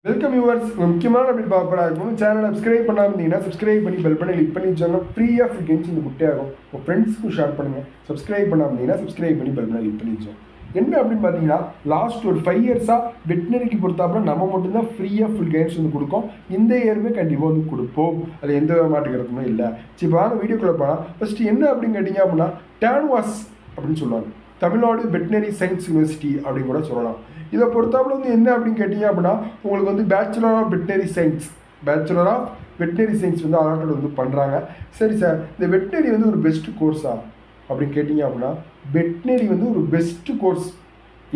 Welcome viewers. முக்கியமான அப்படி பார்ப்படா இருக்கும் சேனலை சப்ஸ்கிரைப் பண்ணாமல் இருந்தீங்கன்னா சப்ஸ்கிரைப் பண்ணி பெல் பண்ணி கிளிக் பண்ணி வச்சாங்க. ஃப்ரீயாக ஃப்ரீ கேம்ஸ் இந்த குட்டியாகும். உங்கள் ஃப்ரெண்ட்ஸுக்கும் ஷேர் பண்ணுங்கள். சப்ஸ்கிரைப் பண்ணாமல் இருந்தீங்கன்னா சப்ஸ்கிரைப் பண்ணி பெல் பண்ணி கிளிக் பண்ணி வச்சோம். என்ன அப்படின்னு பார்த்தீங்கன்னா, லாஸ்ட் ஒரு 5 இயர்ஸாக வெட்டினரிக்கு பொறுத்தாப்புல நம்ம மட்டும்தான் ஃப்ரீயாக ஃபுல் கேம்ஸ் வந்து கொடுக்கோம். இந்த இயருமே கண்டிப்பாக வந்து கொடுப்போம். அது எந்த மாட்டுக்கிறதுமே இல்லை. சரி, வாங்க வீடியோக்குள்ளே போனால் ஃபஸ்ட்டு என்ன அப்படின்னு கேட்டிங்க அப்படின்னா, டான்வாஸ் அப்படின்னு சொல்லுவாங்க. தமிழ்நாடு வெட்டினரி சயின்ஸ் யூனிவர்சிட்டி அப்படின்னு கூட சொல்லலாம். இதை பொறுத்தாப்புல வந்து என்ன அப்படின்னு கேட்டிங்க அப்படின்னா, உங்களுக்கு வந்து பேச்சுலர் ஆஃப் வெட்டினரி சயின்ஸ் வந்து அலாட்டட் வந்து பண்ணுறாங்க. சரி சார், இந்த வெட்டினரி வந்து ஒரு பெஸ்ட் கோர்ஸா அப்படின்னு கேட்டிங்க அப்படின்னா, வெட்டினரி வந்து ஒரு பெஸ்ட்டு கோர்ஸ்.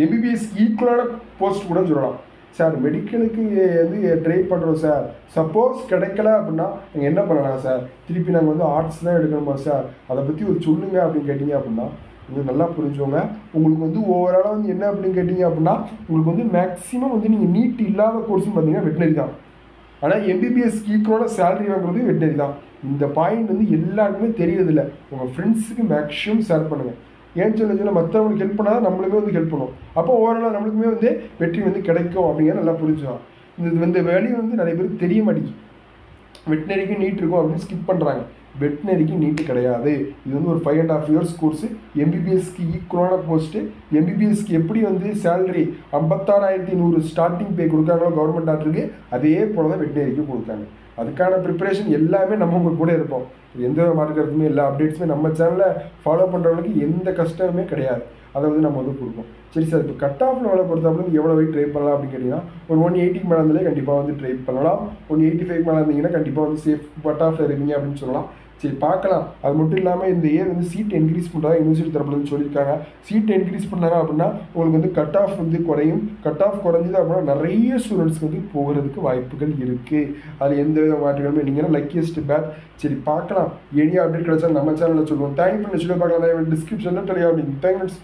எம்பிபிஎஸ் ஈக்குவலான போஸ்ட் கூட சொல்லலாம். சார், மெடிக்கலுக்கு வந்து ட்ரை பண்ணுறோம் சார், சப்போஸ் கிடைக்கல அப்படின்னா நீங்கள் என்ன பண்ணலாம் சார், திருப்பி நாங்கள் வந்து ஆர்ட்ஸ் தான் எடுக்கணுமா சார், அதை பற்றி ஒரு சொல்லுங்கள் அப்படின்னு கேட்டிங்க அப்படின்னா, இது நல்லா புரிஞ்சுக்கோங்க. உங்களுக்கு வந்து ஓவராலாக வந்து என்ன அப்படின்னு கேட்டிங்க அப்படின்னா, உங்களுக்கு வந்து மேக்ஸிமம் வந்து நீங்கள் நீட் இல்லாத கோர்ஸ்னு பார்த்தீங்கன்னா வெட்டினரி தான். ஆனால் எம்பிபிஎஸ் ஈக்குவலான சேலரி வாங்குறது வெட்டினரி தான். இந்த பாயிண்ட் வந்து எல்லாருக்குமே தெரியறதில்லை. உங்கள் ஃப்ரெண்ட்ஸுக்கு மேக்ஸிமம் ஷேர் பண்ணுங்கள். ஏன்னு சொல்ல மற்றவங்களுக்கு ஹெல்ப் பண்ணால் நம்மளுமே வந்து ஹெல்ப் பண்ணுவோம். அப்போ ஓவராலாக நம்மளுக்குமே வந்து வெற்றி வந்து கிடைக்கும் அப்படிங்கிறத நல்லா புரிஞ்சுக்கலாம். இந்த வேலையை வந்து நிறைய பேருக்கு தெரிய மாட்டேங்குது. வெட்டினரிக்கு நீட் இருக்கும் அப்படின்னு ஸ்கிப் பண்ணுறாங்க. வெட்டினரிக்கு நீட்டு கிடையாது. இது வந்து ஒரு 5.5 இயர்ஸ் கோர்ஸு. எம்பிபிஎஸ்க்கு ஈக்குவலான போஸ்ட்டு. எம்பிபிஎஸ்க்கு எப்படி வந்து சேலரி 56,100 ஸ்டார்டிங் பே கொடுக்காங்களோ கவர்மெண்ட் டாக்டருக்கு, அதே போல் தான் வெட்டினரிக்கு கொடுத்தாங்க. அதுக்கான ப்ரிப்பரேஷன் எல்லாமே நம்ம உங்கள் கூட இருப்போம். எந்த மாற்றுக்கிறதுமே எல்லா அப்டேட்ஸுமே நம்ம சேனலில் ஃபாலோ பண்ணுறவங்களுக்கு எந்த கஷ்டமே கிடையாது. அதை வந்து நம்ம வந்து கொடுப்போம். சரி சார், இப்போ கட் ஆஃப் லெவலை பொறுத்தவரை எவ்வளோ வெயிட் ட்ரை பண்ணலாம் அப்படின்னு கேட்டிங்கன்னா, ஒரு 180 மேலே இருந்தாலே கண்டிப்பாக வந்து ட்ரை பண்ணலாம். 185 மேலே இருந்தீங்கன்னா கண்டிப்பாக வந்து சேஃப் கட் ஆஃபில் இருக்கீங்க அப்படின்னு சொல்லலாம். சரி, பார்க்கலாம். அது மட்டும் இல்லாமல் இந்த இயர் வந்து சீட் இன்க்ரீஸ் பண்ணுறதா யூனிவர்சிட்டி தரப்புலேருந்து சொல்லியிருக்காங்க. சீட் இன்க்ரீஸ் பண்ணாங்க அப்படின்னா உங்களுக்கு வந்து கட் ஆஃப் வந்து குறையும். கட் ஆஃப் குறைஞ்சது அப்படின்னா நிறைய ஸ்டூடெண்ட்ஸ்க்கு வந்து போகிறதுக்கு வாய்ப்புகள் இருக்குது. அது எந்த வித மாற்றுகளுமே இல்லைங்கன்னா லக்கியஸ்ட் பேட். சரி, பார்க்கலாம். எனி அப்டேட் கிடைச்சா நம்ம சேனலில் சொல்லுவோம். Thank you friends. பார்க்கலாம் டிஸ்கிரிப்ஷனில் தெரியும். Thank you friends.